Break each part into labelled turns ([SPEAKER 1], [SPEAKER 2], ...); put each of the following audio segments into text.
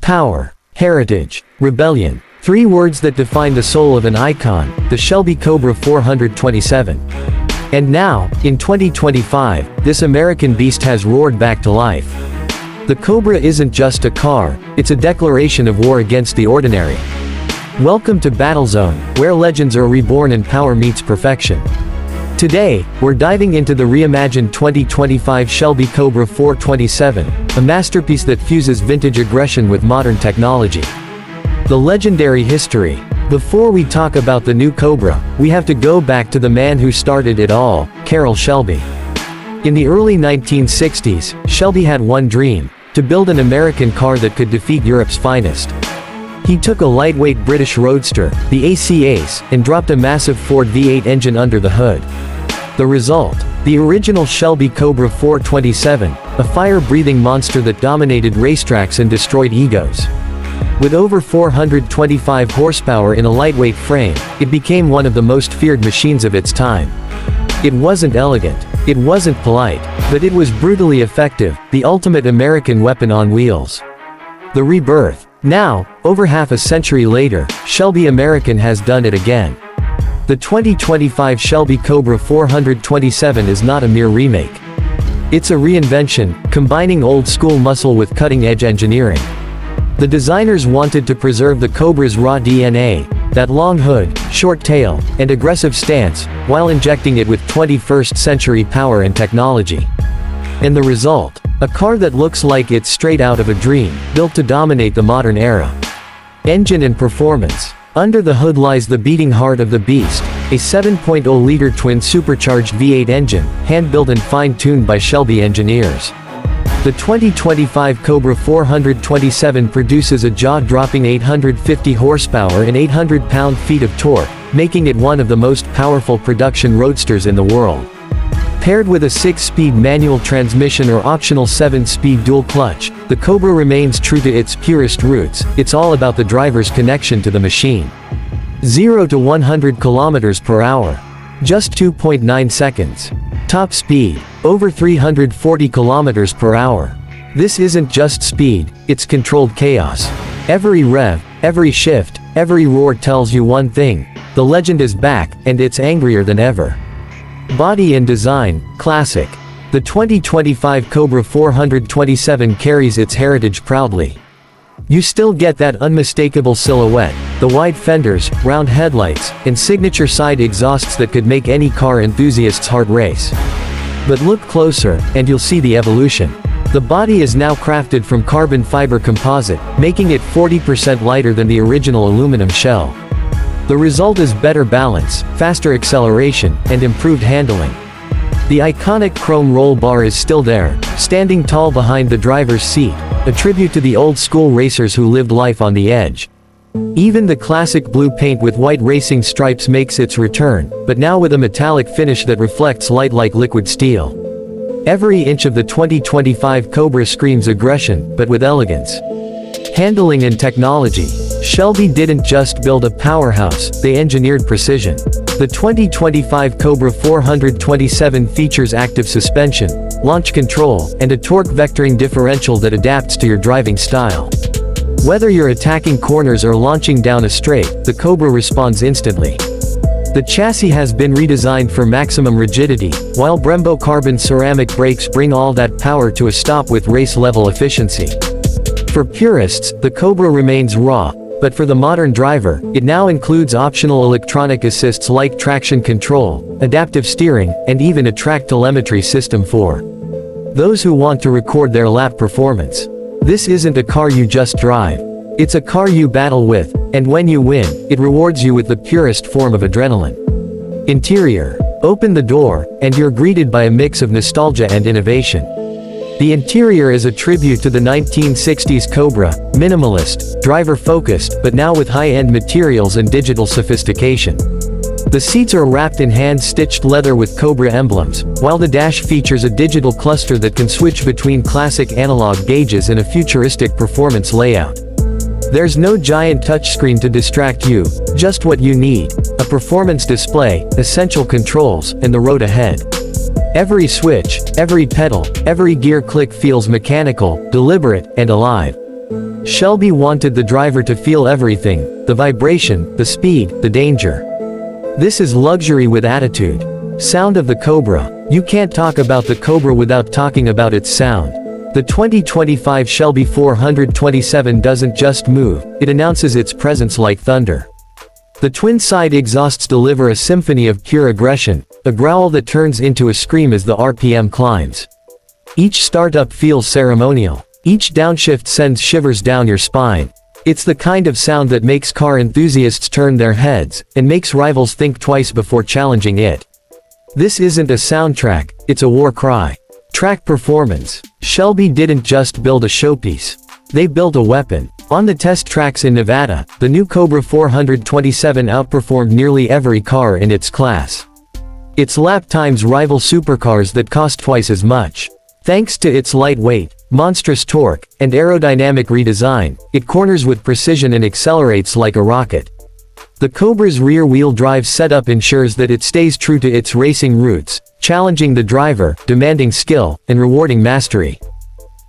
[SPEAKER 1] Power, heritage, rebellion. Three words that define the soul of an icon, the Shelby Cobra 427. And now, in 2025, this American beast has roared back to life. The Cobra isn't just a car, it's a declaration of war against the ordinary. Welcome to Battlezone, where legends are reborn and power meets perfection. Today, we're diving into the reimagined 2025 Shelby Cobra 427, a masterpiece that fuses vintage aggression with modern technology. The legendary history. Before we talk about the new Cobra, we have to go back to the man who started it all, Carroll Shelby. In the early 1960s, Shelby had one dream: to build an American car that could defeat Europe's finest. He took a lightweight British roadster, the AC Ace, and dropped a massive Ford V8 engine under the hood. The result? The original Shelby Cobra 427, a fire-breathing monster that dominated racetracks and destroyed egos. With over 425 horsepower in a lightweight frame, it became one of the most feared machines of its time. It wasn't elegant, it wasn't polite, but it was brutally effective, the ultimate American weapon on wheels. The rebirth. Now, over half a century later, Shelby American has done it again. The 2025 Shelby Cobra 427 is not a mere remake. It's a reinvention, combining old-school muscle with cutting-edge engineering. The designers wanted to preserve the Cobra's raw DNA, that long hood, short tail, and aggressive stance, while injecting it with 21st-century power and technology. And the result? A car that looks like it's straight out of a dream, built to dominate the modern era. Engine and performance. Under the hood lies the beating heart of the beast, a 7.0-liter twin-supercharged V8 engine, hand-built and fine-tuned by Shelby engineers. The 2025 Cobra 427 produces a jaw-dropping 850 horsepower and 800 pound-feet of torque, making it one of the most powerful production roadsters in the world. Paired with a 6-speed manual transmission or optional 7-speed dual clutch, the Cobra remains true to its purest roots. It's all about the driver's connection to the machine. 0 to 100 kilometers per hour. Just 2.9 seconds. Top speed, over 340 kilometers per hour. This isn't just speed, it's controlled chaos. Every rev, every shift, every roar tells you one thing: the legend is back, and it's angrier than ever. Body and design, classic. The 2025 Cobra 427 carries its heritage proudly. You still get that unmistakable silhouette, the wide fenders, round headlights, and signature side exhausts that could make any car enthusiast's heart race. But look closer, and you'll see the evolution. The body is now crafted from carbon fiber composite, making it 40% lighter than the original aluminum shell. The result is better balance, faster acceleration, and improved handling. The iconic chrome roll bar is still there, standing tall behind the driver's seat, a tribute to the old-school racers who lived life on the edge. Even the classic blue paint with white racing stripes makes its return, but now with a metallic finish that reflects light like liquid steel. Every inch of the 2025 Cobra screams aggression, but with elegance. Handling and technology. Shelby didn't just build a powerhouse, they engineered precision. The 2025 Cobra 427 features active suspension, launch control, and a torque vectoring differential that adapts to your driving style. Whether you're attacking corners or launching down a straight, the Cobra responds instantly. The chassis has been redesigned for maximum rigidity, while Brembo carbon ceramic brakes bring all that power to a stop with race-level efficiency. For purists, the Cobra remains raw, but for the modern driver, it now includes optional electronic assists like traction control, adaptive steering, and even a track telemetry system for those who want to record their lap performance. This isn't a car you just drive. It's a car you battle with, and when you win, it rewards you with the purest form of adrenaline. Interior. Open the door, and you're greeted by a mix of nostalgia and innovation. The interior is a tribute to the 1960s Cobra, minimalist, driver-focused, but now with high-end materials and digital sophistication. The seats are wrapped in hand-stitched leather with Cobra emblems, while the dash features a digital cluster that can switch between classic analog gauges and a futuristic performance layout. There's no giant touchscreen to distract you, just what you need: a performance display, essential controls, and the road ahead. Every switch, every pedal, every gear click feels mechanical, deliberate, and alive. Shelby wanted the driver to feel everything, the vibration, the speed, the danger. This is luxury with attitude. Sound of the Cobra. You can't talk about the Cobra without talking about its sound. The 2025 Shelby 427 doesn't just move, it announces its presence like thunder. The twin-side exhausts deliver a symphony of pure aggression, a growl that turns into a scream as the RPM climbs. Each startup feels ceremonial. Each downshift sends shivers down your spine. It's the kind of sound that makes car enthusiasts turn their heads, and makes rivals think twice before challenging it. This isn't a soundtrack, it's a war cry. Track performance. Shelby didn't just build a showpiece. They built a weapon. On the test tracks in Nevada, the new Cobra 427 outperformed nearly every car in its class. Its lap times rival supercars that cost twice as much. Thanks to its lightweight, monstrous torque, and aerodynamic redesign, it corners with precision and accelerates like a rocket. The Cobra's rear-wheel drive setup ensures that it stays true to its racing roots, challenging the driver, demanding skill, and rewarding mastery.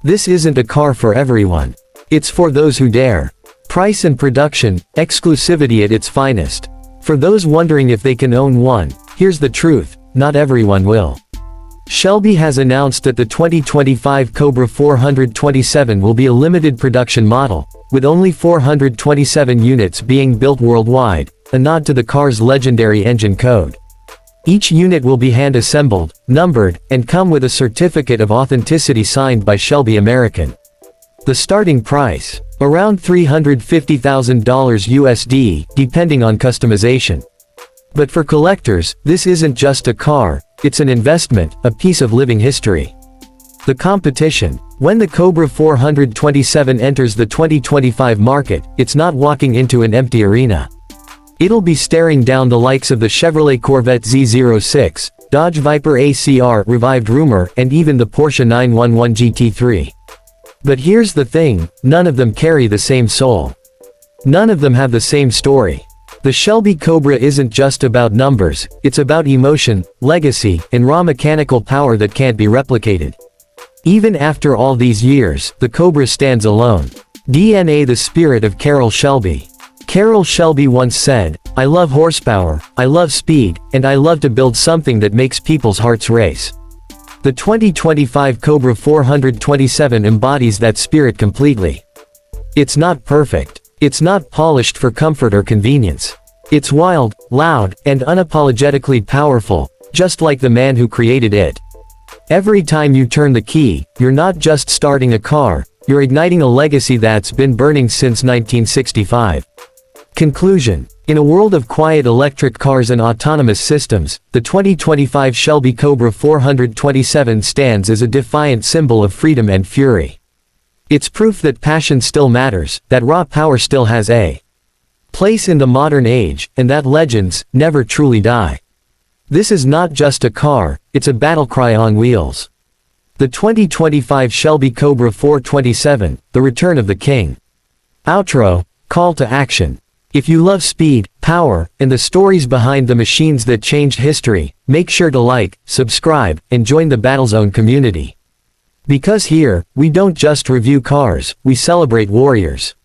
[SPEAKER 1] This isn't a car for everyone. It's for those who dare. Price and production, exclusivity at its finest. For those wondering if they can own one, here's the truth, not everyone will. Shelby has announced that the 2025 Cobra 427 will be a limited production model, with only 427 units being built worldwide, a nod to the car's legendary engine code. Each unit will be hand-assembled, numbered, and come with a certificate of authenticity signed by Shelby American. The starting price? Around $350,000 USD, depending on customization. But for collectors, this isn't just a car, it's an investment, a piece of living history. The competition. When the Cobra 427 enters the 2025 market, it's not walking into an empty arena. It'll be staring down the likes of the Chevrolet Corvette Z06, Dodge Viper ACR revived rumor, and even the Porsche 911 GT3. But here's the thing, none of them carry the same soul. None of them have the same story. The Shelby Cobra isn't just about numbers, it's about emotion, legacy, and raw mechanical power that can't be replicated. Even after all these years, the Cobra stands alone. DNA. The spirit of Carroll Shelby. Carroll Shelby once said, "I love horsepower, I love speed, and I love to build something that makes people's hearts race." The 2025 Cobra 427 embodies that spirit completely. It's not perfect. It's not polished for comfort or convenience. It's wild, loud, and unapologetically powerful, just like the man who created it. Every time you turn the key, you're not just starting a car, you're igniting a legacy that's been burning since 1965. Conclusion. In a world of quiet electric cars and autonomous systems, the 2025 Shelby Cobra 427 stands as a defiant symbol of freedom and fury. It's proof that passion still matters, that raw power still has a place in the modern age, and that legends never truly die. This is not just a car, it's a battle cry on wheels. The 2025 Shelby Cobra 427, the return of the king. Outro. Call to action. If you love speed, power, and the stories behind the machines that changed history, make sure to like, subscribe, and join the Battlezone community. Because here, we don't just review cars, we celebrate warriors.